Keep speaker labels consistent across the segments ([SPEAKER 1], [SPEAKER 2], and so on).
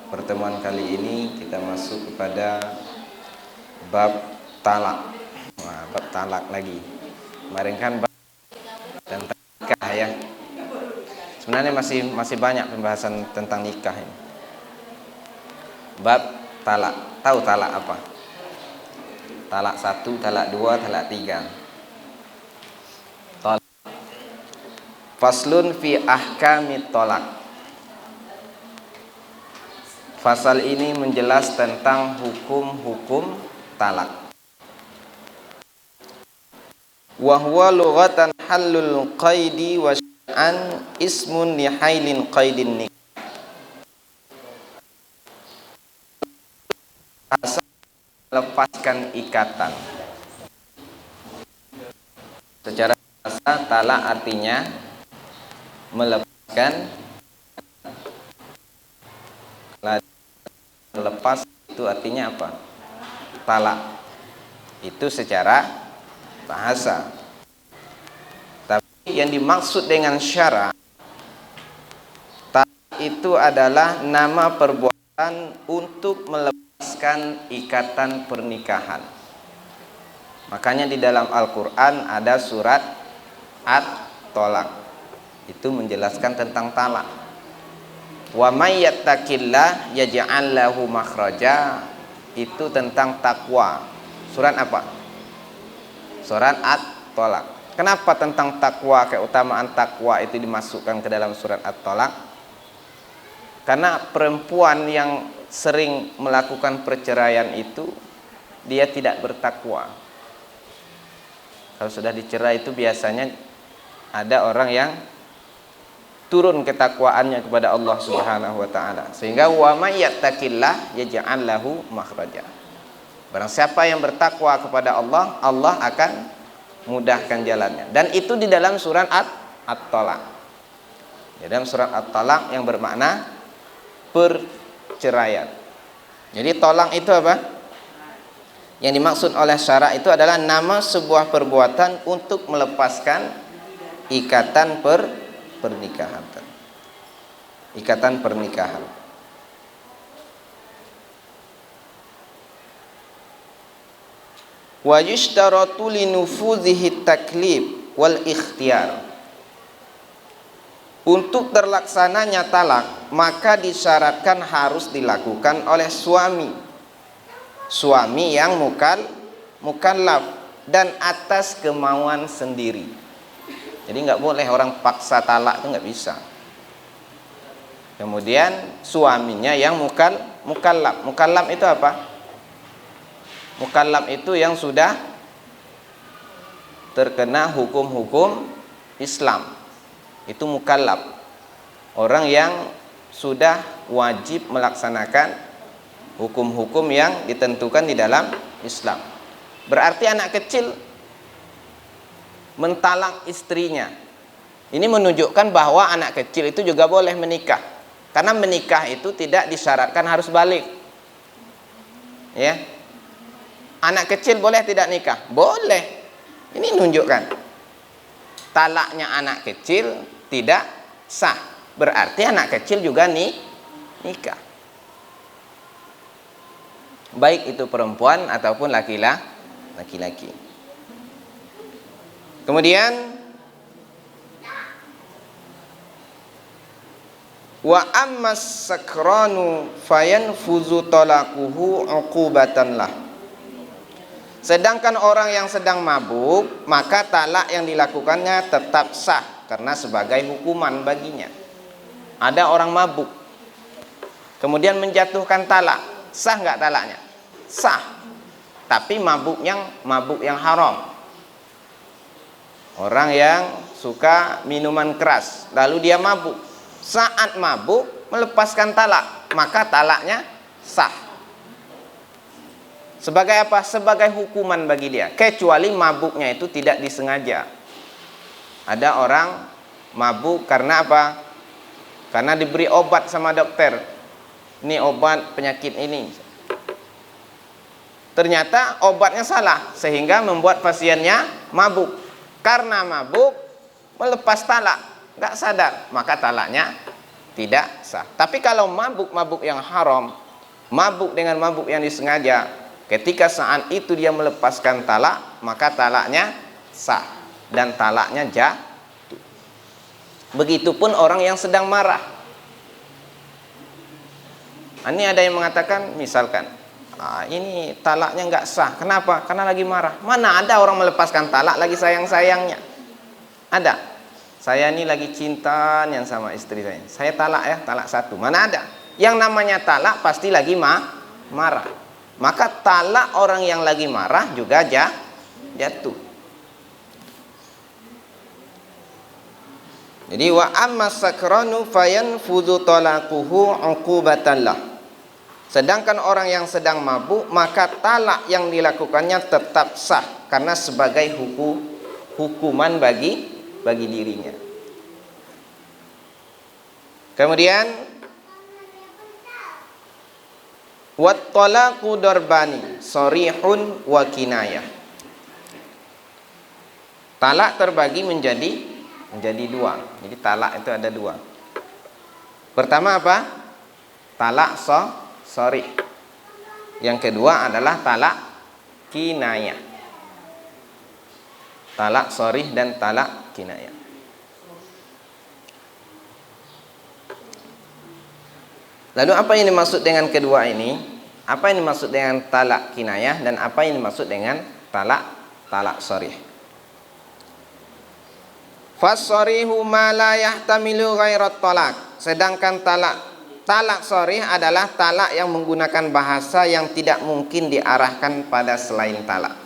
[SPEAKER 1] Pertemuan kali ini kita masuk kepada bab talak. Bab talak lagi. Kemarin kan bab tentang nikah ya. Sebenarnya masih banyak pembahasan tentang nikah ini. Bab talak. Tahu talak apa? Talak 1, talak 2, talak 3. Talak. Faslun fi ahkamit talak. Fasal ini menjelas tentang hukum-hukum talak. Wa huwa lughatan halul qaidi wa syar'an ismun li hailin qaidin nikah. Asal melepaskan ikatan. Secara bahasa talak artinya melepaskan. Lepas itu artinya apa? Talak. Itu secara bahasa. Tapi yang dimaksud dengan syara, talak itu adalah nama perbuatan untuk melepaskan ikatan pernikahan. Makanya di dalam Al-Quran ada surat At-Tolak. Itu menjelaskan tentang talak. Wa may yattaqillah yaj'al lahu makhraja, itu tentang takwa. Surat apa? Surat At-Tolak. Kenapa tentang takwa, keutamaan takwa itu dimasukkan ke dalam surat At-Tolak? Karena perempuan yang sering melakukan perceraian itu dia tidak bertakwa. Kalau sudah dicerai itu biasanya ada orang yang turun ketakwaannya kepada Allah Subhanahu wa taala. Sehingga wa may yattaqillah yaj'al lahu makhraja. Barang siapa yang bertakwa kepada Allah, Allah akan mudahkan jalannya. Dan itu di dalam surat At-Talaq. Di dalam surat At-Talaq yang bermakna perceraian. Jadi tolak itu apa? Yang dimaksud oleh syara itu adalah nama sebuah perbuatan untuk melepaskan ikatan pernikahan. Ikatan pernikahan. Wa yushtaratu li nufuzihi taklif wal ikhtiyar. Untuk terlaksananya talak, maka disyaratkan harus dilakukan oleh suami. Suami yang mukallaf dan atas kemauan sendiri. Jadi nggak boleh orang paksa talak, itu nggak bisa. Kemudian suaminya yang mukallaf. Mukallaf itu apa? Mukallaf itu yang sudah terkena hukum-hukum Islam. Itu mukallaf. Orang yang sudah wajib melaksanakan hukum-hukum yang ditentukan di dalam Islam. Berarti anak kecil mentalak istrinya. Ini menunjukkan bahwa anak kecil itu juga boleh menikah. Karena menikah itu tidak disyaratkan harus balik. Ya. Anak kecil boleh tidak nikah? Boleh. Ini menunjukkan talaknya anak kecil tidak sah. Berarti anak kecil juga nikah. Baik itu perempuan ataupun laki-laki. Kemudian wa ammas sakranu fayanfuzu talaquhu uqubatan lah. Sedangkan orang yang sedang mabuk, maka talak yang dilakukannya tetap sah karena sebagai hukuman baginya. Ada orang mabuk kemudian menjatuhkan talak, sah nggak talaknya? Sah. Tapi mabuk yang haram. Orang yang suka minuman keras, lalu dia mabuk. Saat mabuk melepaskan talak, maka talaknya sah. Sebagai apa? Sebagai hukuman bagi dia. Kecuali mabuknya itu tidak disengaja. Ada orang mabuk karena apa? Karena diberi obat sama dokter. Ini obat penyakit ini. Ternyata obatnya salah sehingga membuat pasiennya mabuk. Karena mabuk melepas talak, nggak sadar, maka talaknya tidak sah. Tapi kalau mabuk-mabuk yang haram, mabuk dengan mabuk yang disengaja, ketika saat itu dia melepaskan talak, maka talaknya sah dan talaknya jatuh. Begitupun orang yang sedang marah. Ini ada yang mengatakan, misalkan, ini talaknya nggak sah. Kenapa? Karena lagi marah. Mana ada orang melepaskan talak lagi sayang-sayangnya? Ada. Saya ini lagi cinta yang sama istri saya. Saya talak ya, talak satu. Mana ada? Yang namanya talak pasti lagi marah. Maka talak orang yang lagi marah juga jatuh. Jadi wa amma sakranu fayanfudhu talaquhu 'uqubatan lah. Sedangkan orang yang sedang mabuk, maka talak yang dilakukannya tetap sah karena sebagai hukuman bagi dirinya. Kemudian wat talaqu darbani sharihun wa kinayah. Talak terbagi menjadi dua. Jadi talak itu ada dua. Pertama apa? Talak sharih. Yang kedua adalah talak kinayah. Talak sharih dan talak kinayah. Lalu apa yang dimaksud dengan kedua ini? Apa yang dimaksud dengan talak kinayah dan apa yang dimaksud dengan talak sharih? Fas-sharihu ma la yahtamilu ghairat talak. Sedangkan talak sharih adalah talak yang menggunakan bahasa yang tidak mungkin diarahkan pada selain talak.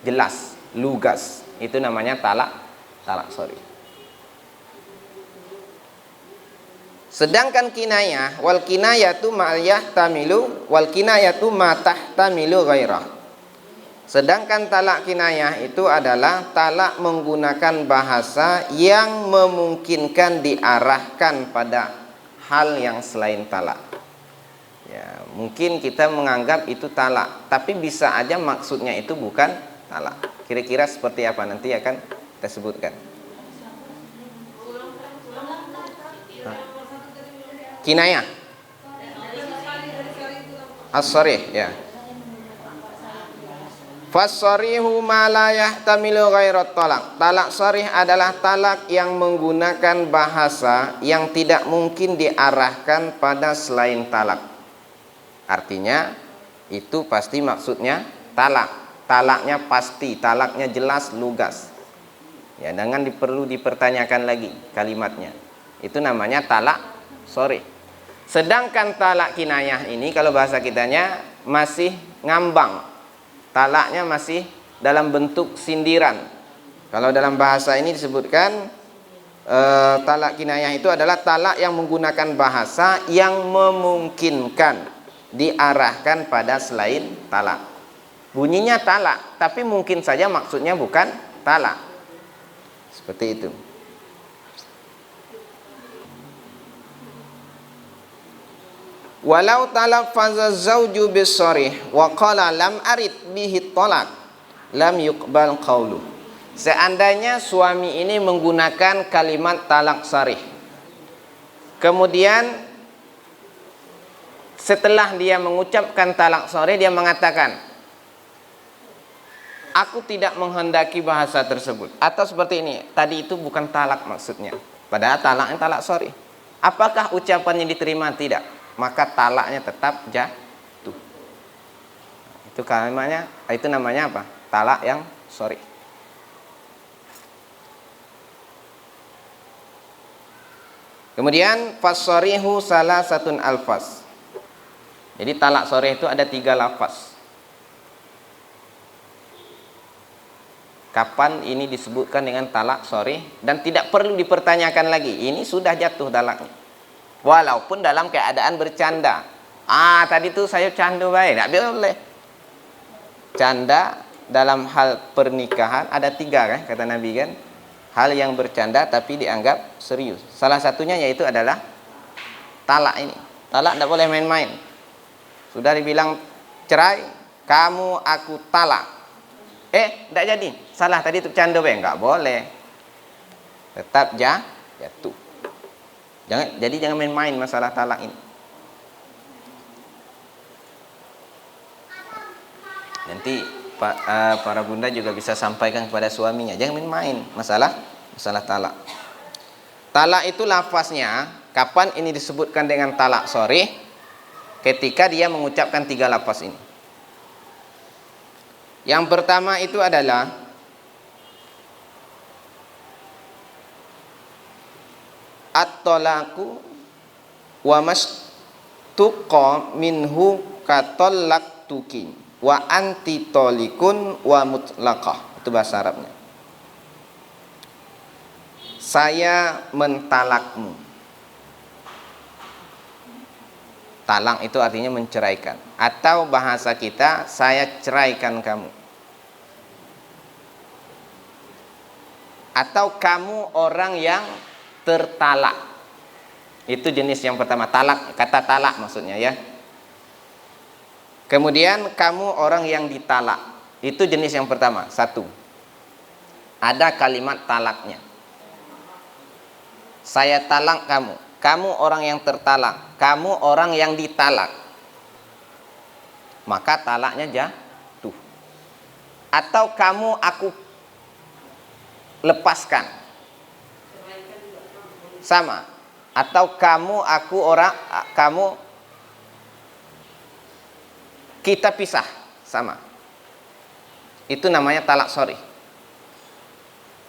[SPEAKER 1] Jelas, lugas. Itu namanya talak sharih. Sedangkan kinayah, wal kinayatu ma yahtamilu wal kinayatu ma tahtamilu ghairah. Sedangkan talak kinayah itu adalah talak menggunakan bahasa yang memungkinkan diarahkan pada hal yang selain talak. Ya, mungkin kita menganggap itu talak, tapi bisa aja maksudnya itu bukan talak. Kira-kira seperti apa nanti akan kita sebutkan. Kinayah as-sharih ya. Fas-sharihu ma la yahtamilu ghairat talak. Talak sharih adalah talak yang menggunakan bahasa yang tidak mungkin diarahkan pada selain talak. Artinya itu pasti maksudnya talak. Talaknya pasti, talaknya jelas, lugas. Ya, jangan perlu dipertanyakan lagi kalimatnya. Itu namanya talak sharih. Sedangkan talak kinayah ini kalau bahasa kitanya masih ngambang. Talaknya masih dalam bentuk sindiran. Kalau dalam bahasa ini disebutkan talak kinayah itu adalah talak yang menggunakan bahasa yang memungkinkan diarahkan pada selain talak. Bunyinya talak, tapi mungkin saja maksudnya bukan talak. Seperti itu. Walau talaffaza zawju bis-sharih wa qala lam arid bihi talaq lam yuqbal qawlu. Seandainya suami ini menggunakan kalimat talak sharih, kemudian setelah dia mengucapkan talak sharih dia mengatakan, aku tidak menghendaki bahasa tersebut, atau seperti ini, tadi itu bukan talak maksudnya, padahal talaknya talak sharih. Apakah ucapannya diterima? Tidak. Maka talaknya tetap jatuh. Itu namanya apa? Talak yang sharih. Kemudian fas-sharihu salasatun alfaz. Jadi talak sharih itu ada 3 lafaz. kapan ini disebutkan dengan talak sharih dan tidak perlu dipertanyakan lagi, ini sudah jatuh talaknya. Walaupun dalam keadaan bercanda. Tadi tuh saya canda baik, tidak boleh. Canda dalam hal pernikahan ada 3 kan, kata Nabi kan. Hal yang bercanda tapi dianggap serius. Salah satunya yaitu adalah talak ini. Talak tidak boleh main-main. Sudah dibilang cerai, kamu aku talak. Tidak jadi. Salah tadi itu canda baik, enggak boleh. Tetap jatuh. Jangan main-main masalah talak ini. Nanti para bunda juga bisa sampaikan kepada suaminya, jangan main-main masalah talak. Talak itu lafaznya, kapan ini disebutkan dengan talak sharih? Ketika dia mengucapkan 3 lafaz ini. Yang pertama itu adalah at-talaqu wa mastuqa minhu katallaqtuki wa anti tolikun wa mutlaqah. Itu bahasa Arabnya. Saya mentalakmu. Talak itu artinya menceraikan. Atau bahasa kita, saya ceraikan kamu. Atau kamu orang yang tertalak. Itu jenis yang pertama, talak, kata talak maksudnya ya. Kemudian kamu orang yang ditalak. Itu jenis yang pertama, 1. Ada kalimat talaknya. Saya talak kamu. Kamu orang yang tertalak. Kamu orang yang ditalak. Maka talaknya jatuh. Atau kamu aku lepaskan. Sama. Atau kamu aku orang kamu kita pisah. Sama. Itu namanya talak sharih.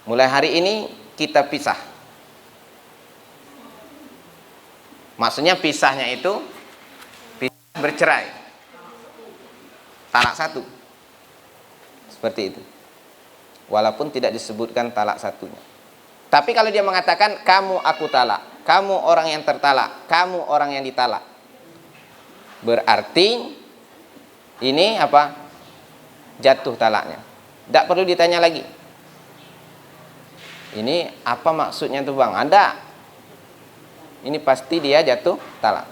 [SPEAKER 1] Mulai hari ini kita pisah. Maksudnya pisahnya itu pisah bercerai. Talak 1. Seperti itu. Walaupun tidak disebutkan talak satunya. Tapi kalau dia mengatakan kamu aku talak, kamu orang yang tertalak, kamu orang yang ditalak, berarti ini apa? Jatuh talaknya. Tidak perlu ditanya lagi. Ini apa maksudnya tuh bang? Ada. Ini pasti dia jatuh talak.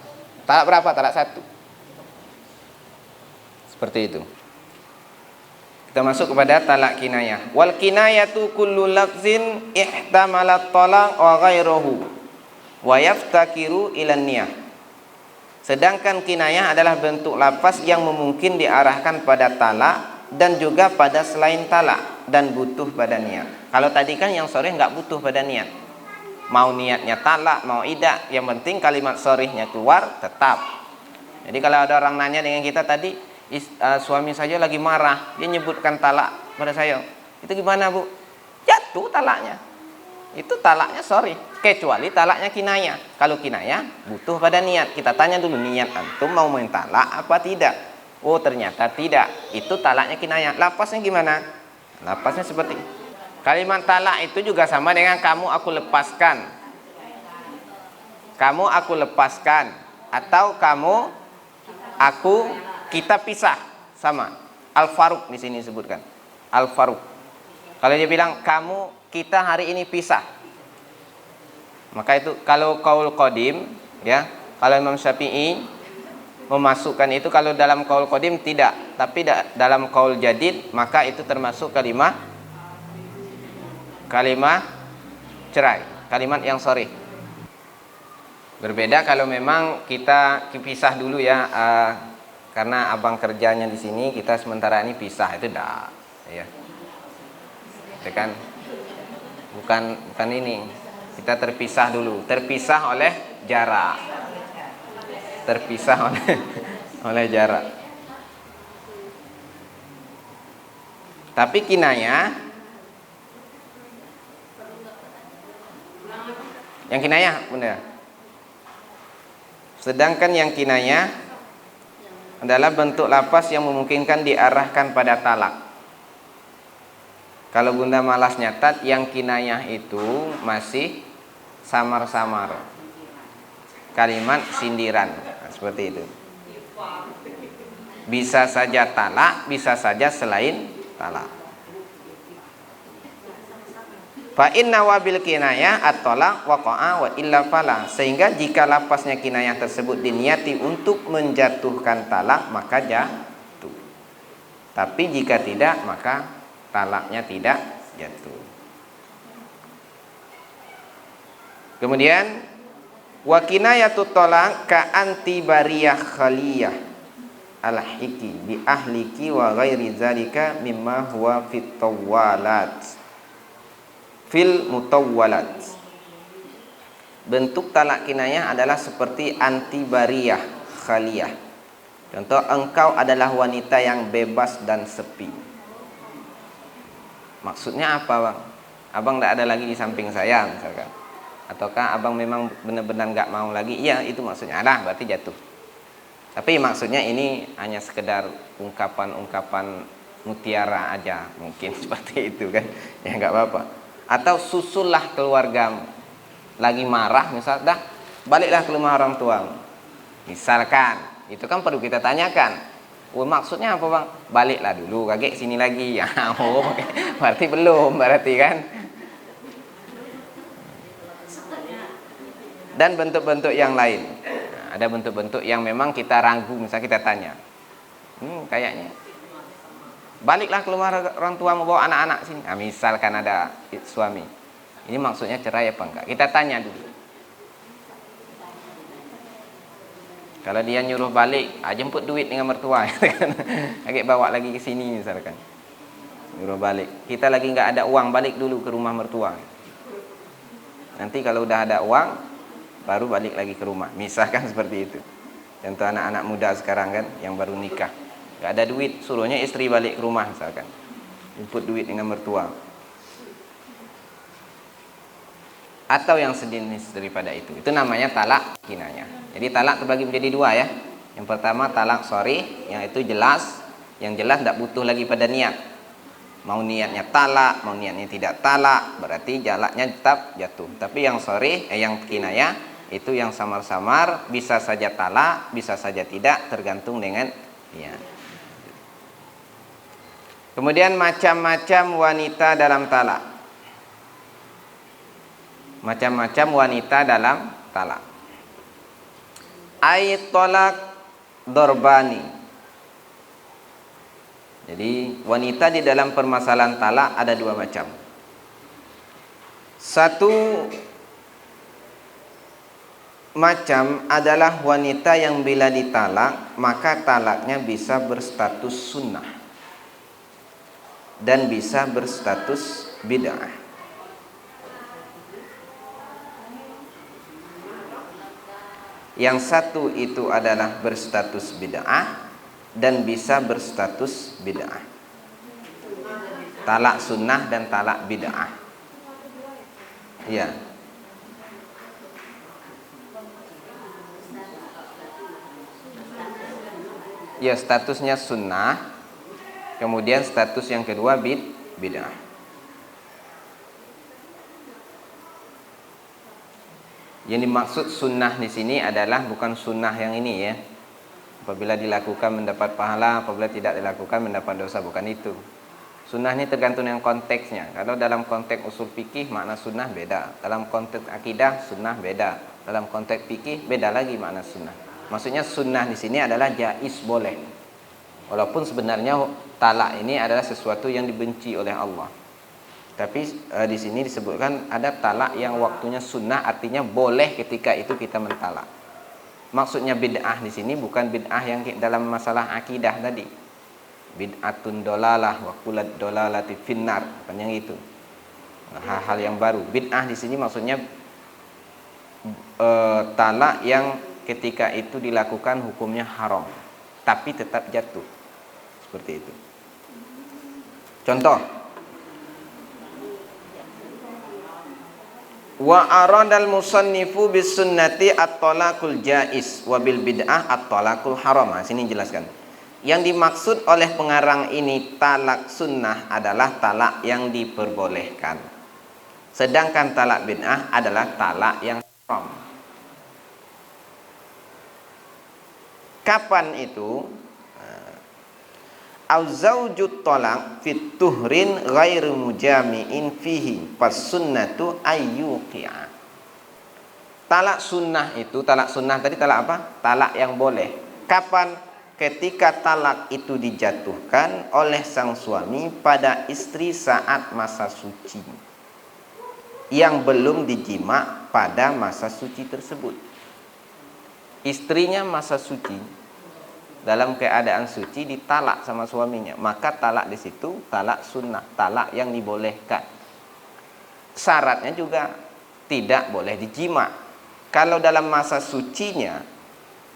[SPEAKER 1] Talak berapa? Talak 1. Seperti itu. Kita masuk kepada talak kinayah. Wal kinayatu kullu lafzin ihtamalat talaq wa ghairuhu wa yaftakiru ilan niyah. Sedangkan kinayah adalah bentuk lafaz yang memungkinkan diarahkan pada talak dan juga pada selain talak dan butuh pada niat. Kalau tadi kan yang sharih enggak butuh pada niat. Mau niatnya talak, mau idak, yang penting kalimat sharihnya keluar tetap. Jadi kalau ada orang nanya dengan kita tadi, suami saja lagi marah, dia nyebutkan talak pada saya, itu gimana bu? Jatuh talaknya. Itu talaknya sharih. Kecuali talaknya kinayah. Kalau kinayah butuh pada niat. Kita tanya dulu, niat antum mau main talak apa tidak? Oh ternyata tidak. Itu talaknya kinayah. Lafaznya gimana? Lafaznya seperti kalimat talak itu juga sama dengan kamu aku lepaskan. Kamu aku lepaskan. Atau kamu aku kita pisah. Sama. Al-Faruq di sini disebutkan. Al-Faruq. Kalau dia bilang kamu kita hari ini pisah. Maka itu kalau qaul qadim ya, kalau Imam Syafi'i memasukkan itu, kalau dalam qaul qadim tidak, tapi dalam qaul jadid maka itu termasuk kalimat cerai, kalimat yang sharih. Berbeda kalau memang kita pisah dulu ya, karena abang kerjanya di sini, kita sementara ini pisah, itu dah ya. Itu kan bukan ini. Kita terpisah dulu, terpisah oleh jarak. Terpisah oleh jarak. Tapi kinayah, yang kinayah benar. Sedangkan yang kinayah adalah bentuk lafaz yang memungkinkan diarahkan pada talak. Kalau Bunda malas nyatat, yang kinayah itu masih samar-samar. Kalimat sindiran, nah, seperti itu. Bisa saja talak, bisa saja selain talak. Fa inna wabil kinayah at-talaq waqa'a wa illa fala. Sehingga jika lapasnya kinayah tersebut diniati untuk menjatuhkan talak, maka jatuh. Tapi jika tidak, maka talaknya tidak jatuh. Kemudian wa kinayatut talaq ka antibariyah khaliyah al-hiki bi ahliki wa ghairi zalika mimma huwa fit tawalat fil mutawwalat. Bentuk talak kinayah adalah seperti antibariyah khaliyah. Contoh, engkau adalah wanita yang bebas dan sepi. Maksudnya apa, Bang? Abang tidak ada lagi di samping saya misalkan. Ataukah abang memang benar-benar nggak mau lagi? Iya, itu maksudnya. Lah, berarti jatuh. Tapi maksudnya ini hanya sekedar ungkapan-ungkapan mutiara aja, mungkin seperti itu kan. Ya nggak apa-apa. Atau susullah keluargamu. Lagi marah misal, dah baliklah ke rumah orang tuamu. Misalkan, itu kan perlu kita tanyakan. Oh, maksudnya apa, Bang? Baliklah dulu, kakek sini lagi. Ya, oh, berarti belum, berarti kan. Dan bentuk-bentuk yang lain. Nah, ada bentuk-bentuk yang memang kita ragu, misalnya kita tanya. Kayaknya baliklah ke rumah orang tua, mau bawa anak-anak sini. Nah, misalkan ada suami. Ini maksudnya cerai apa enggak? Kita tanya dulu. Kalau dia nyuruh balik, jemput duit dengan mertua, agak bawa lagi ke sini misalkan. Nyuruh balik. Kita lagi nggak ada uang, balik dulu ke rumah mertua. Nanti kalau udah ada uang, baru balik lagi ke rumah. Misalkan seperti itu. Contoh anak-anak muda sekarang kan, yang baru nikah. Nggak ada duit, suruhnya istri balik ke rumah misalkan. Jemput duit dengan mertua. Atau yang sejenis daripada itu. Itu namanya talak kinayah. Jadi talak terbagi menjadi dua ya. Yang pertama talak sharih, yang itu jelas. Yang jelas tidak butuh lagi pada niat. Mau niatnya talak, mau niatnya tidak talak, berarti jalaknya tetap jatuh. Tapi yang sharih, yang kinayah, itu yang samar-samar, bisa saja talak, bisa saja tidak, tergantung dengan niat. Kemudian macam-macam wanita dalam talak. Macam-macam wanita dalam talak. Ay talak dorbani. Jadi wanita di dalam permasalahan talak ada dua macam. Satu macam adalah wanita yang bila ditalak, maka talaknya bisa berstatus sunnah dan bisa berstatus bid'ah. Yang satu itu adalah berstatus bid'ah dan bisa berstatus bid'ah. Talak sunnah dan talak bid'ah. Ya. Ya, statusnya sunnah. Kemudian status yang kedua bid'ah. Yang dimaksud sunnah di sini adalah bukan sunnah yang ini ya. Apabila dilakukan mendapat pahala, apabila tidak dilakukan mendapat dosa, bukan itu. Sunnah ini tergantung dengan konteksnya. Kalau dalam konteks usul fikih makna sunnah beda. Dalam konteks akidah sunnah beda. Dalam konteks fikih beda lagi makna sunnah. Maksudnya sunnah di sini adalah jaiz, boleh. Walaupun sebenarnya talak ini adalah sesuatu yang dibenci oleh Allah. Tapi di sini disebutkan ada talak yang waktunya sunnah, artinya boleh ketika itu kita mentalak. Maksudnya bid'ah di sini bukan bid'ah yang dalam masalah akidah tadi. Bid'atun dolalah wa kullad dolalati finnar, bukan yang itu. Hal-hal yang baru. Bid'ah di sini maksudnya talak yang ketika itu dilakukan hukumnya haram, tapi tetap jatuh. Seperti itu. Contoh, wa aradal musannifu bis sunnati at-talaqul jaiz wa bil bid'ah at-talaqul haram. Nah, sini jelaskan. Yang dimaksud oleh pengarang ini talak sunnah adalah talak yang diperbolehkan. Sedangkan talak bid'ah adalah talak yang haram. Kapan itu? Au-zawjut talaq fit tuhrin ghairu mujami'in fihi fas-sunnatu ayyuqi'a. Talak sunnah itu, talak sunnah tadi talak apa? Talak yang boleh. Kapan? Ketika talak itu dijatuhkan oleh sang suami pada istri saat masa suci, yang belum dijima pada masa suci tersebut. Istrinya masa suci, dalam keadaan suci ditalak sama suaminya, maka talak di situ talak sunnah, talak yang dibolehkan. Syaratnya juga tidak boleh dijima. Kalau dalam masa sucinya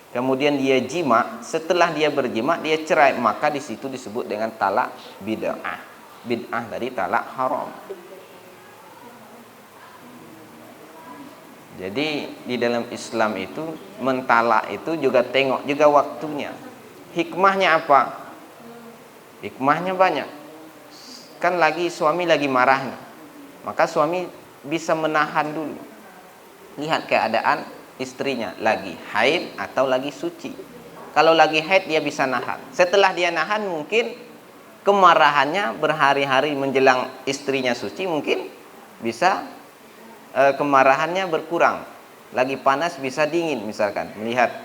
[SPEAKER 1] kemudian dia jima, setelah dia berjima dia cerai, maka di situ disebut dengan talak bid'ah. Bid'ah dari talak haram. Jadi di dalam Islam itu mentalak itu juga tengok juga waktunya. Hikmahnya apa? Hikmahnya banyak. Kan suami lagi marah nih. Maka suami bisa menahan dulu. Lihat keadaan istrinya, lagi haid atau lagi suci. Kalau lagi haid dia bisa nahan. Setelah dia nahan mungkin kemarahannya berhari-hari menjelang istrinya suci, mungkin bisa kemarahannya berkurang. Lagi panas bisa dingin misalkan. Melihat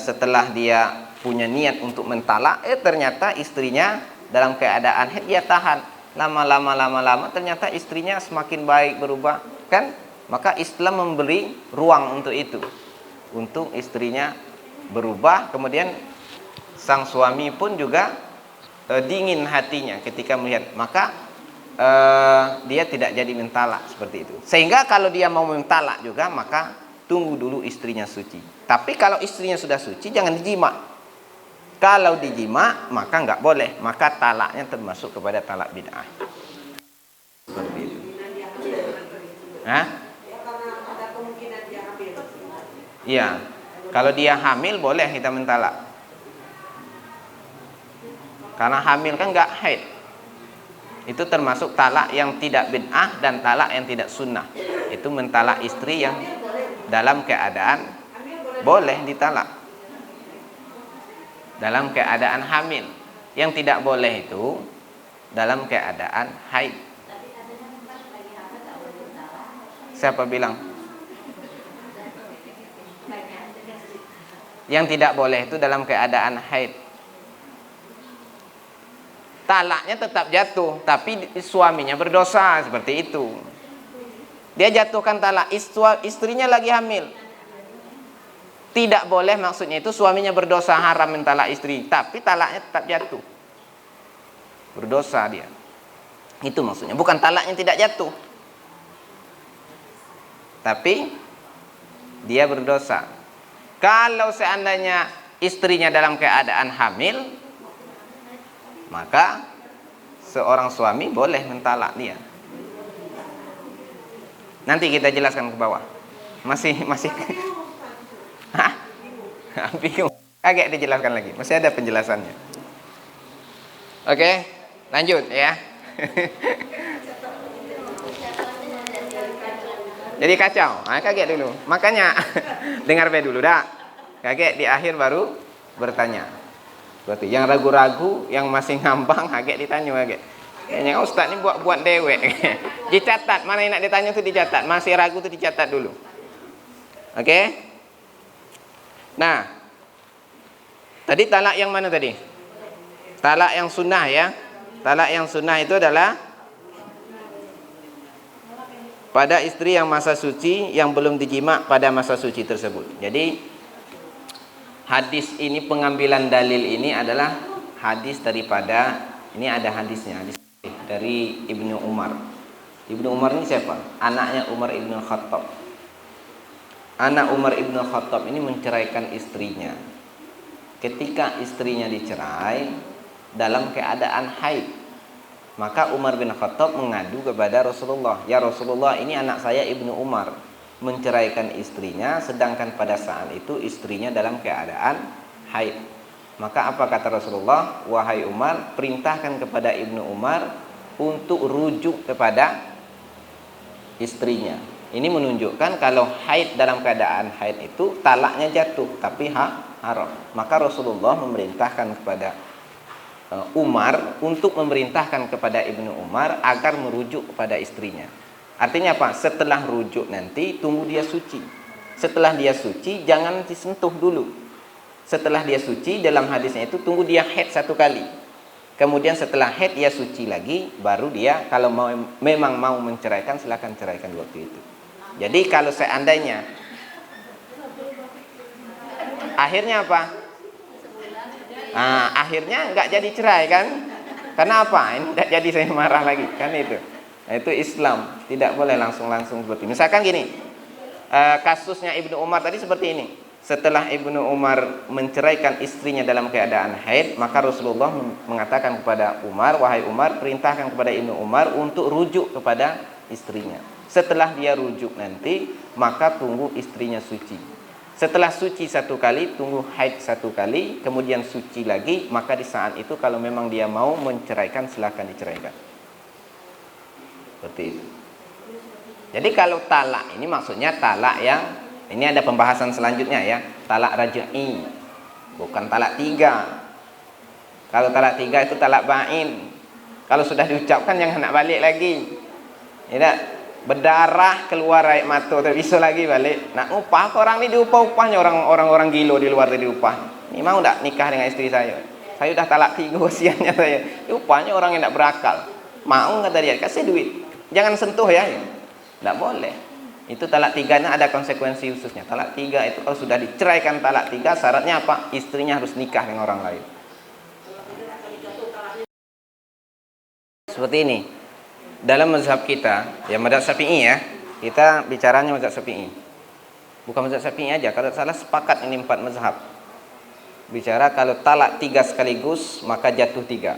[SPEAKER 1] setelah dia punya niat untuk mentalak, ternyata istrinya dalam keadaan haid, dia tahan. Lama-lama ternyata istrinya semakin baik, berubah, kan? Maka Islam memberi ruang untuk itu, untuk istrinya berubah. Kemudian sang suami pun juga dingin hatinya ketika melihat, maka dia tidak jadi mentalak seperti itu. Sehingga kalau dia mau mentalak juga, maka tunggu dulu istrinya suci. Tapi kalau istrinya sudah suci jangan dijima. Kalau dijima maka nggak boleh, maka talaknya termasuk kepada talak bid'ah. Seperti itu. Hah? Iya, kalau dia hamil boleh kita mentalak. Karena hamil kan nggak haid. Itu termasuk talak yang tidak bid'ah dan talak yang tidak sunnah. Itu mentalak istri yang dalam keadaan boleh ditalak, dalam keadaan hamil. Yang tidak boleh itu dalam keadaan haid. Siapa bilang? Yang tidak boleh itu dalam keadaan haid. Talaknya tetap jatuh, tapi suaminya berdosa, seperti itu. Dia jatuhkan talak, istrinya lagi hamil. Tidak boleh, maksudnya itu suaminya berdosa, haram mentalak istri, tapi talaknya tetap jatuh. Berdosa dia. Itu maksudnya, bukan talaknya tidak jatuh, tapi dia berdosa. Kalau seandainya istrinya dalam keadaan hamil, maka seorang suami boleh mentalak dia. Nanti kita jelaskan ke bawah. Masih Hah? Bingung. Agak dijelaskan lagi. Masih ada penjelasannya. Oke, lanjut ya. Jadi kacau, kaget dulu. Makanya dengar dulu dah. Kaget di akhir baru bertanya. Berarti yang ragu-ragu, yang masih ngambang, kaget ditanya kaget. Kayaknya Ustaz ini buat dewek. Dicatat, mana yang nak ditanya itu dicatat. Masih ragu itu dicatat dulu. Oke? Nah, tadi talak yang mana tadi? Talak yang sunnah ya. Talak yang sunnah itu adalah pada istri yang masa suci, yang belum dijima pada masa suci tersebut. Jadi hadis ini, pengambilan dalil ini adalah hadis daripada, ini ada hadisnya, hadis dari Ibnu Umar. Ibnu Umar ini siapa? Anaknya Umar Ibn Khattab. Anak Umar Ibn Khattab ini menceraikan istrinya. Ketika istrinya dicerai dalam keadaan haid, maka Umar bin Khattab mengadu kepada Rasulullah, ya Rasulullah, ini anak saya Ibnu Umar menceraikan istrinya, sedangkan pada saat itu istrinya dalam keadaan haid. Maka apa kata Rasulullah? Wahai Umar, perintahkan kepada Ibnu Umar untuk rujuk kepada istrinya. Ini menunjukkan kalau haid, dalam keadaan haid itu talaknya jatuh tapi haram. Maka Rasulullah memerintahkan kepada Umar untuk memerintahkan kepada Ibnu Umar agar merujuk kepada istrinya. Artinya apa? Setelah rujuk nanti tunggu dia suci. Setelah dia suci jangan disentuh dulu. Setelah dia suci, dalam hadisnya itu tunggu dia haid 1 kali. Kemudian setelah haid dia suci lagi, baru dia kalau memang mau menceraikan, silakan ceraikan waktu itu. Jadi kalau seandainya akhirnya apa? Akhirnya nggak jadi cerai kan? Karena apa? Ini nggak jadi, saya marah lagi kan itu. Nah, itu Islam, tidak boleh langsung seperti ini. Misalkan gini, kasusnya Ibnu Umar tadi seperti ini. Setelah Ibnu Umar menceraikan istrinya dalam keadaan haid, maka Rasulullah mengatakan kepada Umar, wahai Umar, perintahkan kepada Ibnu Umar untuk rujuk kepada istrinya. Setelah dia rujuk nanti, maka tunggu istrinya suci. Setelah suci 1 kali, tunggu haid 1 kali, kemudian suci lagi, maka di saat itu kalau memang dia mau menceraikan, silakan diceraikan. Seperti itu. Jadi kalau talak ini maksudnya talak yang, ini ada pembahasan selanjutnya ya, talak raj'i, bukan talak 3. Kalau talak 3 itu talak bain. Kalau sudah diucapkan jangan nak balik lagi. Tidak, berdarah keluar air mata, tak bisa lagi balik. Nak upah, orang ini diupah-upahnya, orang gilo di luar tadi upah. Ini mau tak nikah dengan istri saya? Saya sudah talak 3 usianya saya. Upahnya orang yang tak berakal. Mau kata dia, kasih duit. Jangan sentuh ya. Tidak boleh. Itu talak 3-nya ada konsekuensi khususnya. Talak 3 itu kalau sudah diceraikan talak 3, syaratnya apa? Istrinya harus nikah dengan orang lain. Seperti ini. Dalam mazhab kita, ya mazhab Syafi'i ya, kita bicaranya mazhab Syafi'i. Bukan mazhab Syafi'i aja, kalau salah sepakat ini 4 mazhab. Bicara kalau talak 3 sekaligus, maka jatuh 3.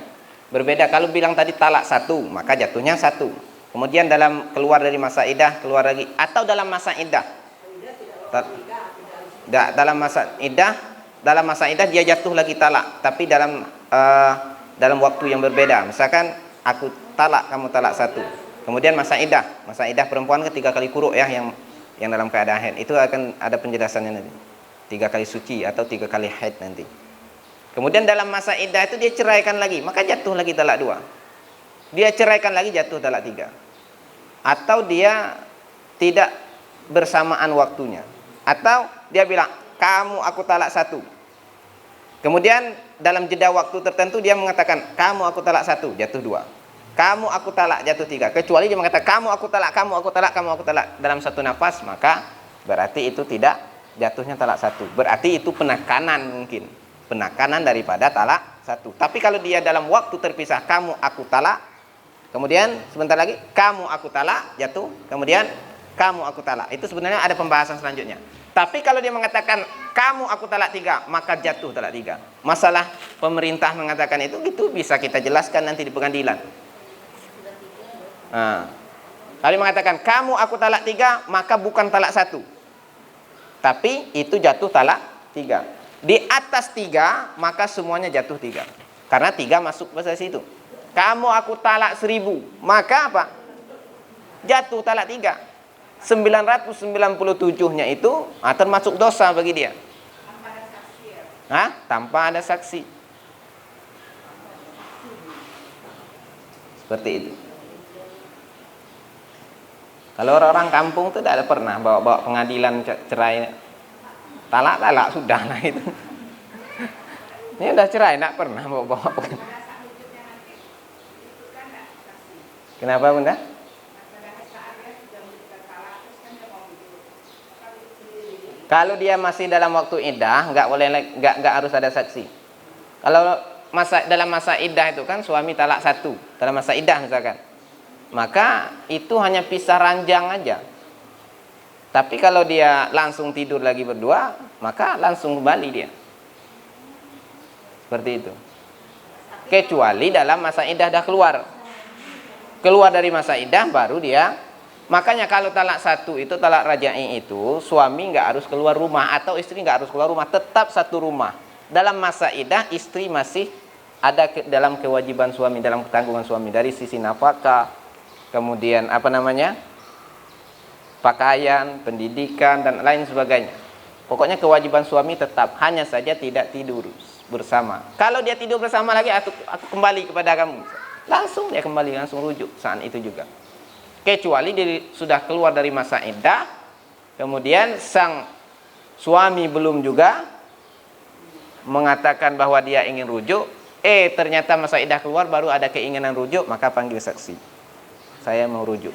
[SPEAKER 1] Berbeda kalau bilang tadi talak 1, maka jatuhnya 1. Kemudian dalam keluar dari masa iddah, keluar lagi, atau dalam masa iddah. Dalam masa iddah dia jatuh lagi talak, tapi dalam waktu yang berbeda. Misalkan aku talak, kamu talak 1. Kemudian masa iddah perempuan ke 3 kali kuruk ya, yang dalam keadaan haid. Itu akan ada penjelasannya nanti. 3 kali suci atau 3 kali haid nanti. Kemudian dalam masa iddah itu dia ceraikan lagi, maka jatuh lagi talak 2. Dia ceraikan lagi, jatuh talak 3. Atau dia tidak bersamaan waktunya. Atau dia bilang, kamu aku talak 1. Kemudian dalam jeda waktu tertentu dia mengatakan, kamu aku talak 1, jatuh 2. Kamu aku talak, jatuh 3. Kecuali dia mengatakan, kamu aku talak, kamu aku talak, kamu aku talak dalam satu nafas, maka berarti itu tidak jatuhnya talak 1. Berarti itu penekanan mungkin. Penekanan daripada talak 1. Tapi kalau dia dalam waktu terpisah, kamu aku talak, kemudian sebentar lagi kamu aku talak, jatuh, kemudian kamu aku talak. Itu sebenarnya ada pembahasan selanjutnya. Tapi kalau dia mengatakan kamu aku talak 3, maka jatuh talak 3. Masalah pemerintah mengatakan itu gitu bisa kita jelaskan nanti di pengadilan. Kalau dia mengatakan kamu aku talak 3, maka bukan talak 1. Tapi itu jatuh talak 3. Di atas 3, maka semuanya jatuh 3. Karena 3 masuk pada situ. Kamu aku talak 1000, maka apa? Jatuh talak 3. 997-nya itu termasuk dosa bagi dia. Tanpa ada saksi. Seperti itu. Kalau orang-orang kampung itu tidak ada pernah bawa pengadilan cerai. Talak sudah lah itu. Ini udah cerai, tidak pernah bawa. Kenapa Bunda? Kalau dia masih dalam waktu iddah, nggak harus ada saksi. Kalau dalam masa iddah itu kan suami talak 1 dalam masa iddah misalkan, maka itu hanya pisah ranjang aja. Tapi kalau dia langsung tidur lagi berdua, maka langsung kembali dia. Seperti itu. Kecuali dalam masa iddah dah keluar dari masa iddah baru dia. Makanya kalau talak 1 itu talak rajai itu suami nggak harus keluar rumah atau istri nggak harus keluar rumah, tetap satu rumah. dalam masa iddah istri masih ada dalam kewajiban suami, dalam ketanggungan suami dari sisi nafkah, kemudian pakaian, pendidikan dan lain sebagainya. Pokoknya kewajiban suami tetap, hanya saja tidak tidur bersama. Kalau dia tidur bersama lagi, aku kembali kepada kamu, langsung dia kembali, langsung rujuk saat itu juga. Kecuali dia sudah keluar dari masa iddah, kemudian sang suami belum juga mengatakan bahwa dia ingin rujuk, ternyata masa iddah keluar baru ada keinginan rujuk, maka panggil saksi, saya mau rujuk.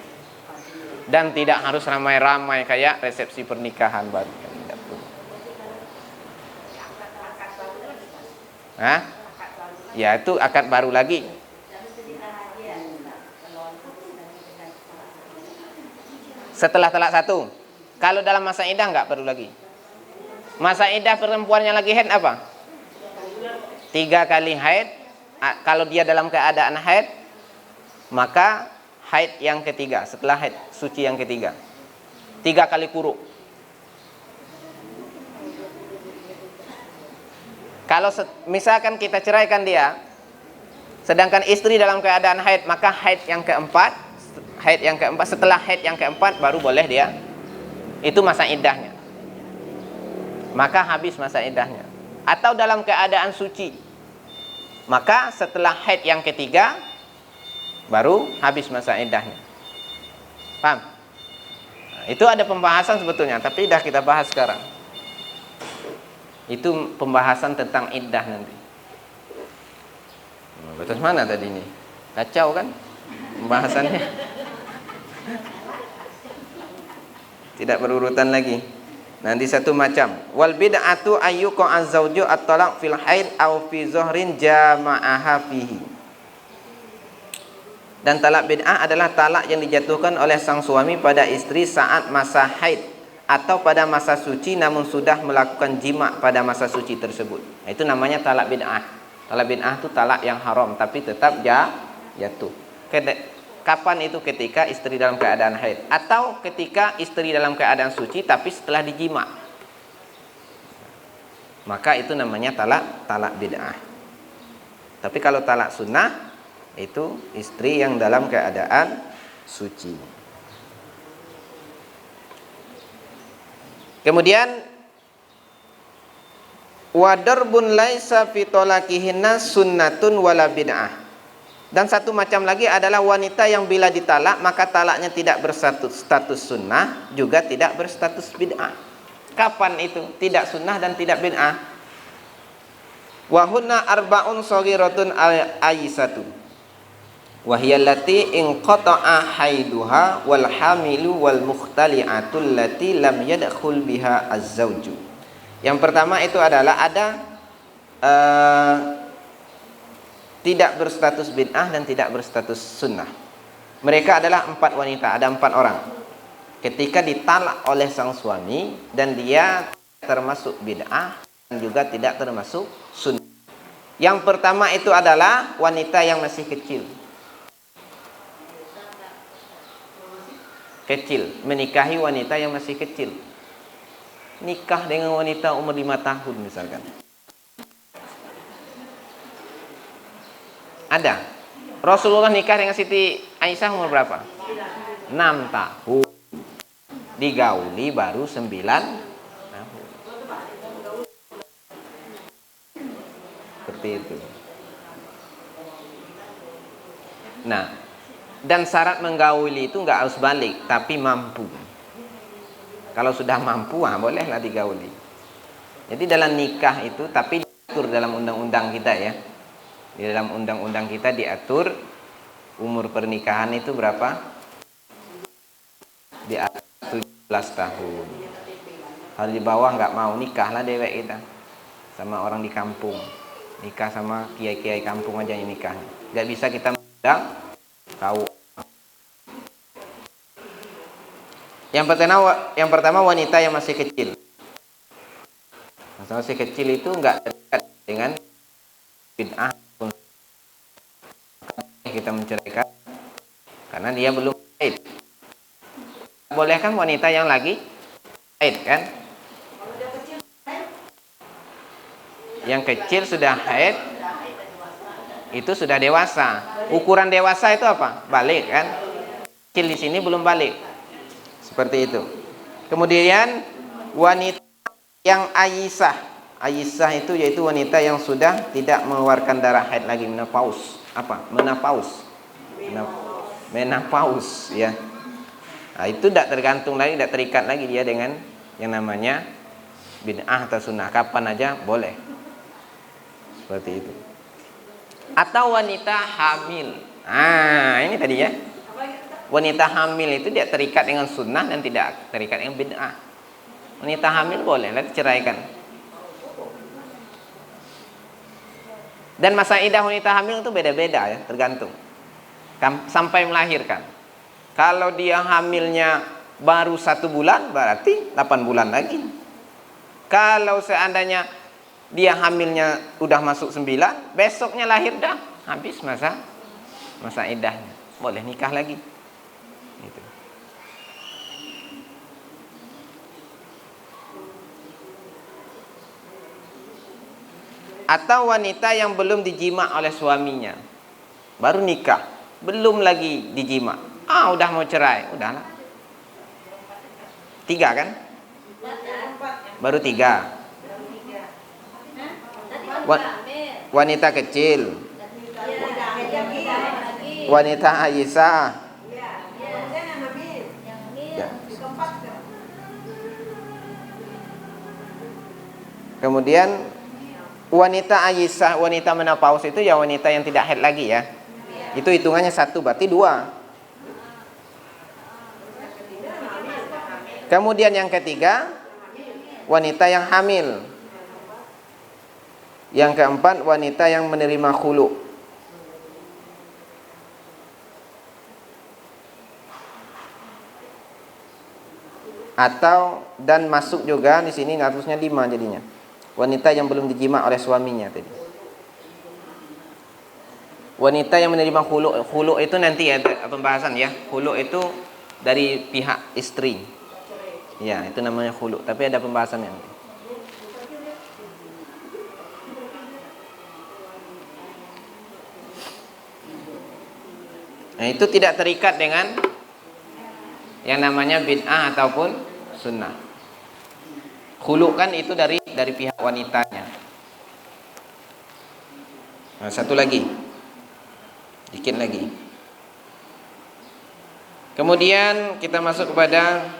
[SPEAKER 1] Dan tidak harus ramai-ramai kayak resepsi pernikahan baru. Ya itu akad baru lagi. Setelah talak satu. Kalau dalam masa iddah enggak perlu lagi. Masa iddah perempuannya lagi haid apa? 3 kali haid. Kalau dia dalam keadaan haid, maka haid yang ketiga, setelah haid suci yang ketiga, 3 kali kuruk. Kalau misalkan kita ceraikan dia, sedangkan istri dalam keadaan haid, maka haid yang keempat, setelah haid yang keempat baru boleh dia, itu masa iddahnya, maka habis masa iddahnya. Atau dalam keadaan suci, maka setelah haid yang ketiga baru habis masa iddahnya. Paham? Nah, itu ada pembahasan sebetulnya, tapi dah kita bahas sekarang. Itu pembahasan tentang iddah nanti. Batas mana tadi ini? Kacau kan pembahasannya? Tidak berurutan lagi. Nanti satu macam. Wal bid'atu ayyuqa az-zawju at-talaq fil haid aw fi zuhrin jama'aha fihi. Dan talak bid'ah adalah talak yang dijatuhkan oleh sang suami pada istri saat masa haid atau pada masa suci namun sudah melakukan jima pada masa suci tersebut. Itu namanya talak bid'ah. Talak bid'ah itu talak yang haram tapi tetap jatuh. Kapan itu? Ketika istri dalam keadaan haid atau ketika istri dalam keadaan suci tapi setelah dijima. Maka itu namanya talak bid'ah. Tapi kalau talak sunnah itu istri yang dalam keadaan suci. Kemudian wadarbun laisa fi talaqihinna sunnatun wala bid'ah. Dan satu macam lagi adalah wanita yang bila ditalak maka talaknya tidak berstatus sunnah juga tidak berstatus bid'ah. Kapan itu? Tidak sunnah dan tidak bid'ah. Wa hunna arba'un saghiratun aisatu. Wa hiya allati inqata'a haiduha wal hamilu wal mukhtali'atu allati lam yadkhul biha az-zawju. Yang pertama itu adalah ada tidak berstatus bid'ah dan tidak berstatus sunnah. Mereka adalah 4 wanita, ada 4 orang. Ketika ditalak oleh sang suami dan dia termasuk bid'ah dan juga tidak termasuk sunnah. Yang pertama itu adalah wanita yang masih kecil. Menikahi wanita yang masih kecil. Nikah dengan wanita umur 5 tahun misalkan. Ada. Rasulullah nikah dengan Siti Aisyah umur berapa? 6 tahun. Digauli baru 9 tahun. Seperti itu. Nah, dan syarat menggauli itu nggak harus balik, tapi mampu. Kalau sudah mampu, bolehlah digauli. Jadi dalam nikah itu, tapi diatur dalam undang-undang kita ya. Di dalam undang-undang kita diatur umur pernikahan itu berapa? Di atas 17 tahun. Kalau di bawah nggak mau, nikahlah dewek kita sama orang di kampung. Nikah sama kiai-kiai kampung aja yang nikah. Nggak bisa kita mengundang tahu. Yang pertama wanita yang masih kecil. Masih kecil itu enggak dekat dengan bid'ah. Kita menceraikan karena dia belum haid. Boleh kan wanita yang lagi haid kan? Yang kecil sudah haid itu sudah dewasa. Ukuran dewasa itu apa? Balik kan? Kecil di sini belum balik. Seperti itu. Kemudian wanita yang ayisah. Ayisah itu yaitu wanita yang sudah tidak mengeluarkan darah haid lagi, menopause. Apa? Menopause. Menopause ya. Nah, itu tidak tergantung lagi, tidak terikat lagi dia dengan yang namanya bid'ah atau sunnah. Kapan aja boleh. Seperti itu. Atau wanita hamil. Ah, ini tadi ya. Wanita hamil itu tidak terikat dengan sunnah dan tidak terikat dengan bid'ah. Wanita hamil boleh lah diceraikan. Dan masa idah wanita hamil itu beda-beda ya, tergantung. Sampai melahirkan. Kalau dia hamilnya baru 1 bulan, berarti 8 bulan lagi. Kalau seandainya dia hamilnya udah masuk 9, besoknya lahir dah, habis masa idahnya. Boleh nikah lagi. Gitu. Atau wanita yang belum dijima oleh suaminya, baru nikah, belum lagi dijima. Udah mau cerai, udahlah. 3 kan? Baru 3. Wanita kecil, wanita Aisyah, ya. Kemudian wanita Aisyah, wanita menopause itu ya wanita yang tidak haid lagi ya. Itu hitungannya 1, berarti 2. Kemudian yang ketiga, wanita yang hamil. Yang keempat, wanita yang menerima khulu. Atau dan masuk juga di sini harusnya 5 jadinya. Wanita yang belum dijima oleh suaminya tadi. Wanita yang menerima khulu. Khulu itu nanti ada pembahasan ya. Khulu itu dari pihak istri. Ya, itu namanya khulu, tapi ada pembahasannya nanti. Nah, itu tidak terikat dengan yang namanya bid'ah ataupun sunnah. Khulu kan itu dari pihak wanitanya. Nah, satu lagi. Dikit lagi. Kemudian kita masuk kepada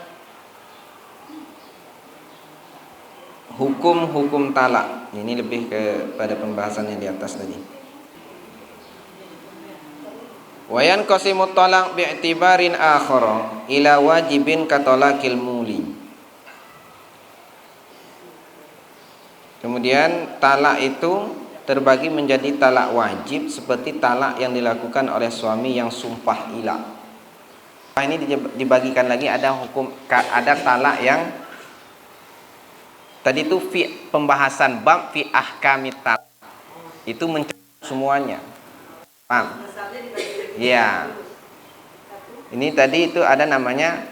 [SPEAKER 1] hukum-hukum talak. Ini lebih kepada pembahasan yang di atas tadi. Wa yanqasimu talaq bi'tibarin akhara ila wajibin ka talaqil muli. Kemudian talak itu terbagi menjadi talak wajib seperti talak yang dilakukan oleh suami yang sumpah ilah. Ini dibagikan lagi, ada talak yang tadi itu pembahasan bab fi ahkamit talak. Itu mencakup semuanya. Paham? Ya. Ini tadi itu ada namanya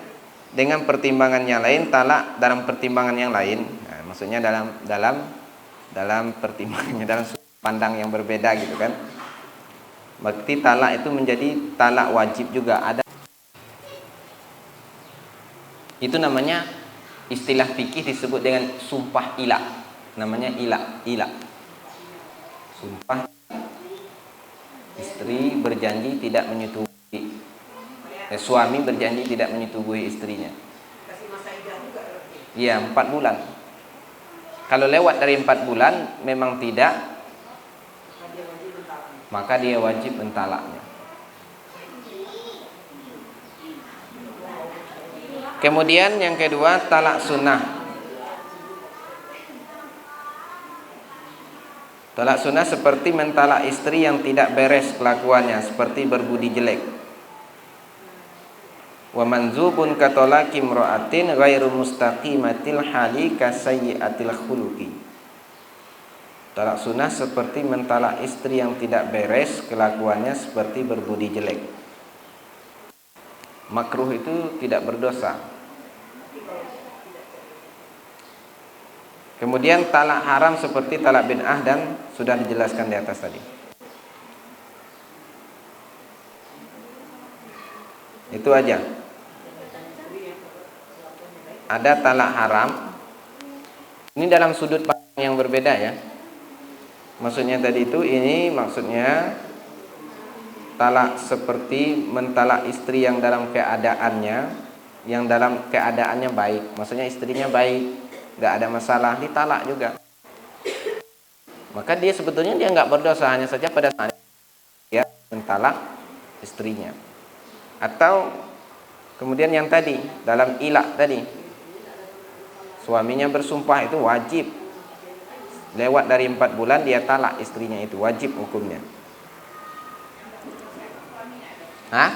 [SPEAKER 1] dengan pertimbangan yang lain, talak dalam pertimbangan yang lain. Nah, maksudnya dalam pertimbangannya, dalam sudut pandang yang berbeda gitu kan. Berarti talak itu menjadi talak wajib juga ada. Itu namanya istilah fikih disebut dengan sumpah ilah. Namanya ilah. Sumpah istri berjanji tidak menyetujui. Suami berjanji tidak menyetujui istrinya. Iya, 4 bulan. Kalau lewat dari 4 bulan memang tidak, maka dia wajib mentalaknya. Kemudian yang kedua, talak sunnah. Talak sunnah seperti mentalak istri yang tidak beres kelakuannya, seperti berbudi jelek. Wa manzubun katalaki imra'atin ghairu mustaqimatil hali kasayyi'atil khuluqi. Talak sunnah seperti mentalak istri yang tidak beres kelakuannya, seperti berbudi jelek. Makruh itu tidak berdosa. Kemudian talak haram seperti talak bid'ah dan sudah dijelaskan di atas tadi. Itu aja. Ada talak haram. Ini dalam sudut pandang yang berbeda ya. Maksudnya tadi itu, ini maksudnya talak seperti mentalak istri yang dalam keadaannya baik. Maksudnya istrinya baik, nggak ada masalah, ditalak juga. Maka dia sebetulnya dia nggak berdosa, hanya saja pada saat dia mentalak istrinya. Atau kemudian yang tadi dalam ilak tadi, suaminya bersumpah, itu wajib. Lewat dari 4 bulan dia talak istrinya, itu wajib hukumnya. Hah?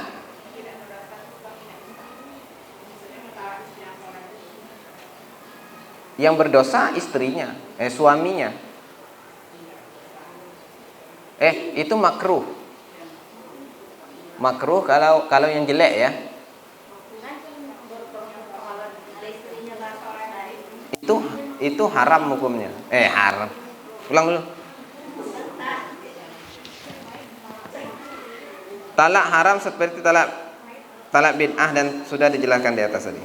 [SPEAKER 1] Yang berdosa istrinya, suaminya. Itu makruh. Makruh kalau yang jelek ya. Itu haram hukumnya. Haram. Ulang dulu. Talak haram seperti talak bid'ah dan sudah dijelaskan di atas tadi.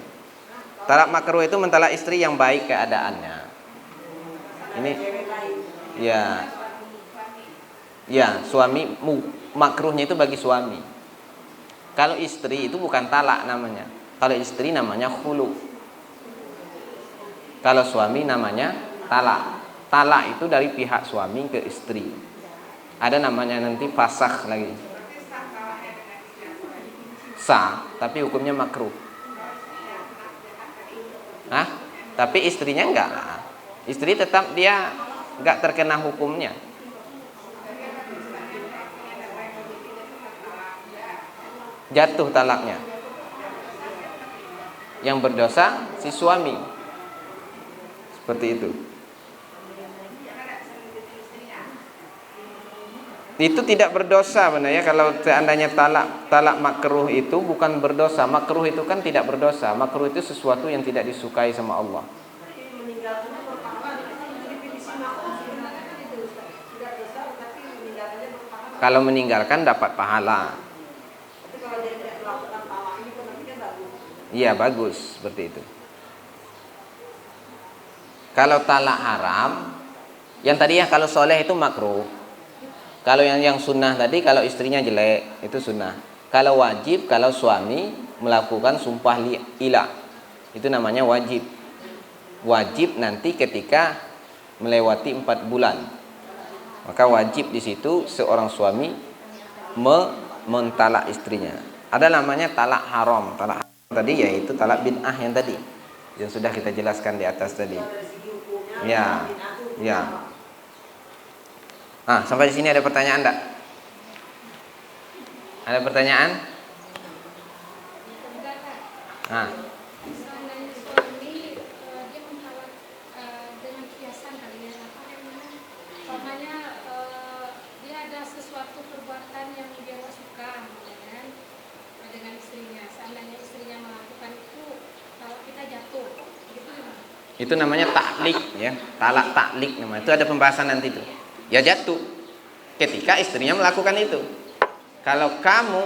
[SPEAKER 1] Talak makruh itu mentalak istri yang baik keadaannya. Ini ya suami, makruhnya itu bagi suami. Kalau istri itu bukan talak namanya. Kalau istri namanya khulu. Kalau suami namanya talak. Talak itu dari pihak suami ke istri. Ada namanya nanti fasakh lagi. Sah, tapi hukumnya makruh. Tapi istrinya enggak lah. Istri tetap dia enggak terkena hukumnya. Jatuh talaknya. Yang berdosa si suami. Seperti itu. Itu tidak berdosa benar ya, kalau seandainya talak makruh itu bukan berdosa. Makruh itu kan tidak berdosa. Makruh itu sesuatu yang tidak disukai sama Allah. Kalau meninggalkan dapat pahala. Iya, bagus seperti itu. Kalau talak haram, yang tadi ya kalau soleh itu makruh. Kalau yang sunnah tadi, kalau istrinya jelek itu sunnah. Kalau wajib, kalau suami melakukan sumpah ilah, itu namanya wajib. Wajib nanti ketika melewati 4 bulan. Maka wajib di situ seorang suami mentalak istrinya. Ada namanya talak haram. Talak haram tadi yaitu talak bid'ah yang tadi, yang sudah kita jelaskan di atas tadi. Ya. Sampai di sini ada pertanyaan enggak? Ada pertanyaan?
[SPEAKER 2] Dia ada sesuatu perbuatan yang dia nggak suka dengan istrinya. Seandainya istrinya melakukan itu, kalau kita jatuh, gitu.
[SPEAKER 1] Itu namanya taklik ya, talak taklik namanya. Itu ada pembahasan nanti itu. Ya jatuh ketika istrinya melakukan itu. Kalau kamu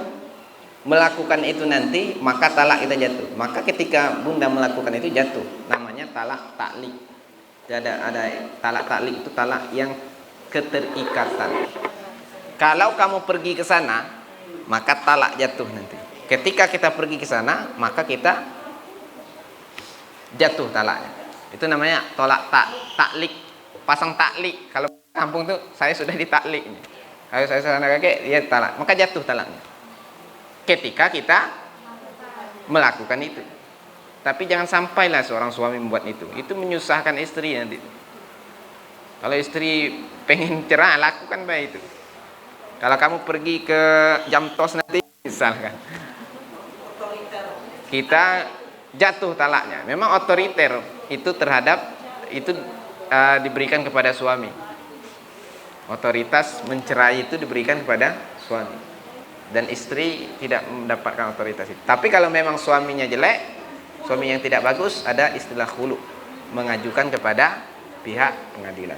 [SPEAKER 1] melakukan itu nanti, maka talak kita jatuh. Maka ketika bunda melakukan itu jatuh, namanya talak taklik. Ada talak taklik itu talak yang keterikatan. Kalau kamu pergi ke sana, maka talak jatuh nanti. Ketika kita pergi ke sana, maka kita jatuh talaknya. Itu namanya tolak taklik, pasang taklik. Kalau kampung tuh saya sudah ditaklik. Kalau saya sana kakek, dia talak, maka jatuh talaknya. Ketika kita melakukan itu. Tapi jangan sampailah seorang suami membuat itu. Itu menyusahkan istri nanti. Kalau istri pengen cerai, lakukan baik itu. Kalau kamu pergi ke Jamtos nanti, misalkan, kita jatuh talaknya. Memang otoriter itu diberikan kepada suami. Otoritas mencerai itu diberikan kepada suami. Dan istri tidak mendapatkan otoritas itu. Tapi kalau memang suaminya jelek, suami yang tidak bagus, ada istilah khulu, mengajukan kepada pihak pengadilan.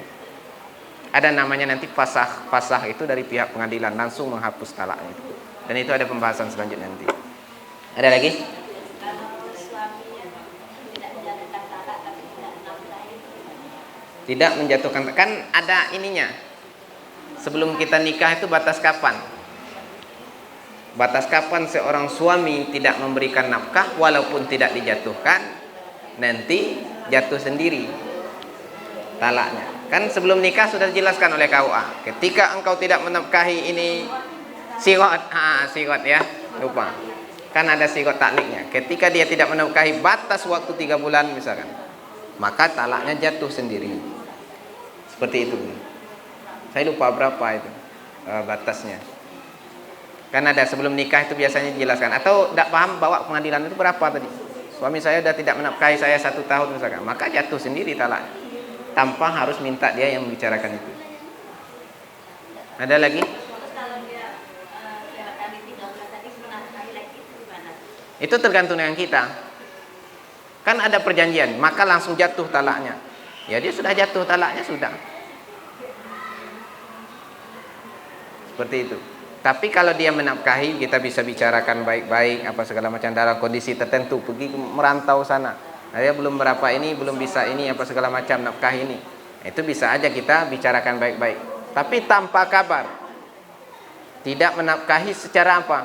[SPEAKER 1] Ada namanya nanti fasakh. Fasakh itu dari pihak pengadilan langsung menghapus talaknya itu. Dan itu ada pembahasan selanjutnya nanti. Ada lagi? Tidak menjatuhkan, kan ada ininya. Sebelum kita nikah itu batas kapan? Batas kapan seorang suami tidak memberikan nafkah walaupun tidak dijatuhkan, nanti jatuh sendiri talaknya. Kan sebelum nikah sudah dijelaskan oleh KUA. Ketika engkau tidak menafkahi ini sigot, sigot ya, lupa. Kan ada sigot takliknya. Ketika dia tidak menafkahi batas waktu 3 bulan misalkan, maka talaknya jatuh sendiri. Seperti itu. Saya lupa berapa itu batasnya. Kan ada sebelum nikah itu biasanya dijelaskan. Atau tidak paham bawa pengadilan itu berapa tadi. Suami saya sudah tidak menafkahi saya 1 tahun misalkan, maka jatuh sendiri talaknya. Tanpa harus minta dia yang membicarakan itu. Ada lagi? Itu tergantung dengan kita. Kan ada perjanjian, maka langsung jatuh talaknya. Ya dia sudah jatuh talaknya sudah. Seperti itu. Tapi kalau dia menafkahi, kita bisa bicarakan baik-baik apa segala macam dalam kondisi tertentu. Pergi merantau sana, dia belum berapa ini, belum bisa ini apa segala macam nafkah ini. Itu bisa aja kita bicarakan baik-baik. Tapi tanpa kabar. Tidak menafkahi secara apa?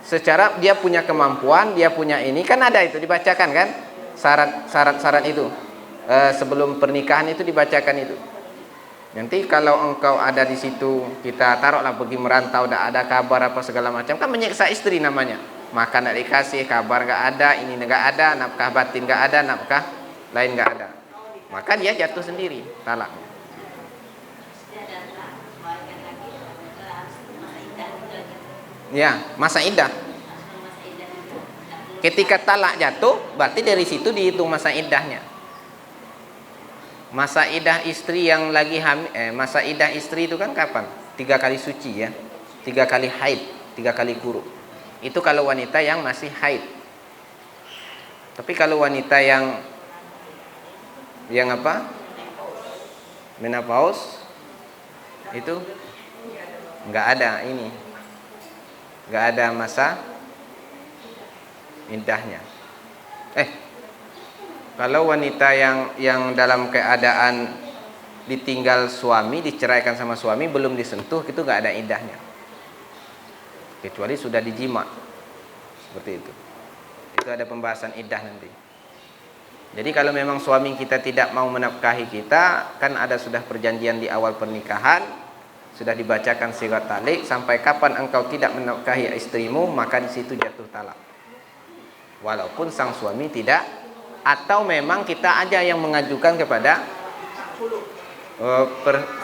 [SPEAKER 1] Secara dia punya kemampuan, dia punya ini, kan ada itu dibacakan kan? Syarat-syarat itu. Sebelum pernikahan itu dibacakan itu. Nanti kalau engkau ada di situ, kita taruhlah pergi merantau, tidak ada kabar apa segala macam, kan menyiksa istri namanya. Makan tidak dikasih, kabar nggak ada, ini nggak ada, nafkah batin nggak ada, nafkah lain nggak ada. Maka dia jatuh sendiri talaknya. Ya, masa iddah. Ketika talak jatuh, berarti dari situ dihitung masa iddahnya. Masa iddah istri yang lagi hamil, masa iddah istri itu kan kapan? 3 kali suci ya, 3 kali haid, 3 kali kuruk. Itu kalau wanita yang masih haid. Tapi kalau wanita yang apa? Menopause itu nggak ada ini, nggak ada masa iddahnya. Kalau wanita yang dalam keadaan ditinggal suami, diceraikan sama suami, belum disentuh, itu nggak ada iddahnya. Kecuali sudah dijima. Seperti itu. Itu ada pembahasan iddah nanti. Jadi kalau memang suami kita tidak mau menafkahi kita, kan ada sudah perjanjian di awal pernikahan, sudah dibacakan sigat talik, sampai kapan engkau tidak menafkahi istrimu, maka di situ jatuh talak. Walaupun sang suami tidak, atau memang kita aja yang mengajukan kepada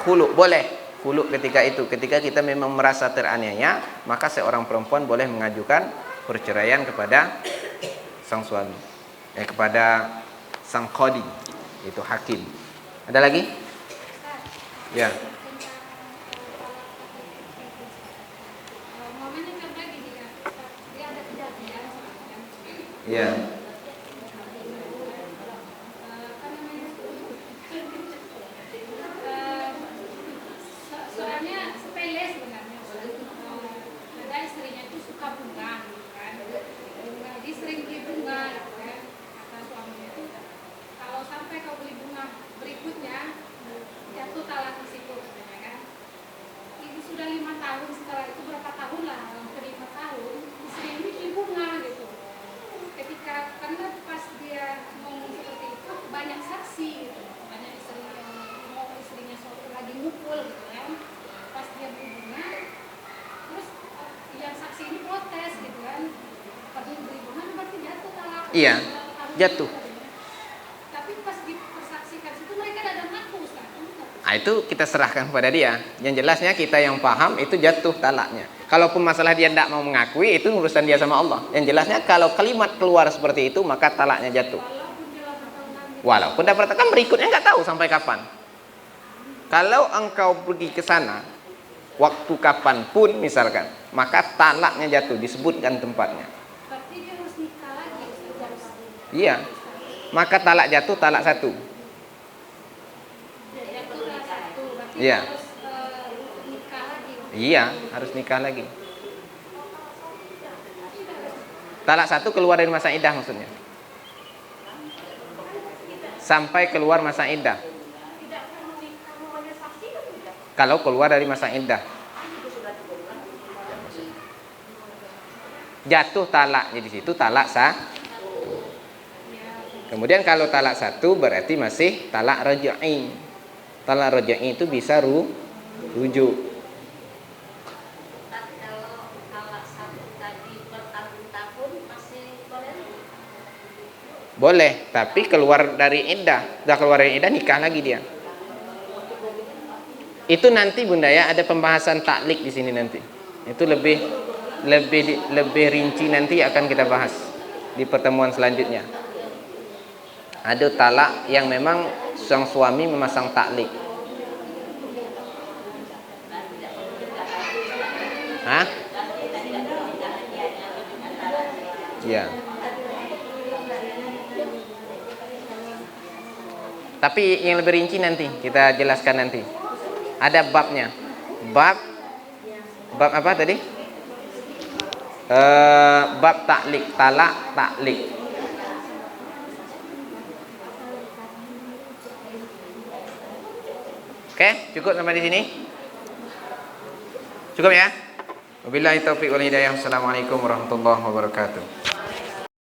[SPEAKER 1] khulu, boleh khulu ketika itu. Ketika kita memang merasa teraniaya, maka seorang perempuan boleh mengajukan perceraian kepada sang suami, kepada sang qadi, itu hakim. Ada lagi? Ya. Ya. Iya, jatuh.
[SPEAKER 2] Tapi pas dipersaksikan itu mereka ada mengaku, Ustaz.
[SPEAKER 1] Itu kita serahkan kepada dia. Yang jelasnya kita yang paham itu jatuh talaknya. Kalaupun masalah dia tidak mau mengakui, itu urusan dia sama Allah. Yang jelasnya kalau kalimat keluar seperti itu, maka talaknya jatuh. Walaupun dapat kan berikutnya nggak tahu sampai kapan. Kalau engkau pergi ke sana waktu kapanpun misalkan, maka talaknya jatuh, disebutkan tempatnya. Iya, maka talak jatuh talak 1. Iya.
[SPEAKER 2] harus nikah lagi.
[SPEAKER 1] Iya, harus nikah lagi. Talak satu keluar dari masa iddah maksudnya. Sampai keluar masa iddah. Kalau keluar dari masa iddah. Jatuh talaknya di situ talak sah. Kemudian kalau talak satu berarti masih talak raj'i. Talak raj'i itu bisa rujuk.
[SPEAKER 3] Tapi kalau talak satu tadi bertahun-tahun masih boleh?
[SPEAKER 1] Boleh, tapi keluar dari iddah. Sudah keluar dari iddah nikah lagi dia. Itu nanti Bunda ya, ada pembahasan taklik di sini nanti. Itu lebih rinci nanti akan kita bahas di pertemuan selanjutnya. Ada talak yang memang sang suami memasang taklik. Hah? Ya. Tapi yang lebih rinci nanti kita jelaskan nanti. Ada babnya. Bab apa tadi? Bab taklik, talak taklik. Oke, cukup sampai di sini. Cukup ya? Wabillahi taufiq wal hidayah. Assalamualaikum warahmatullahi wabarakatuh.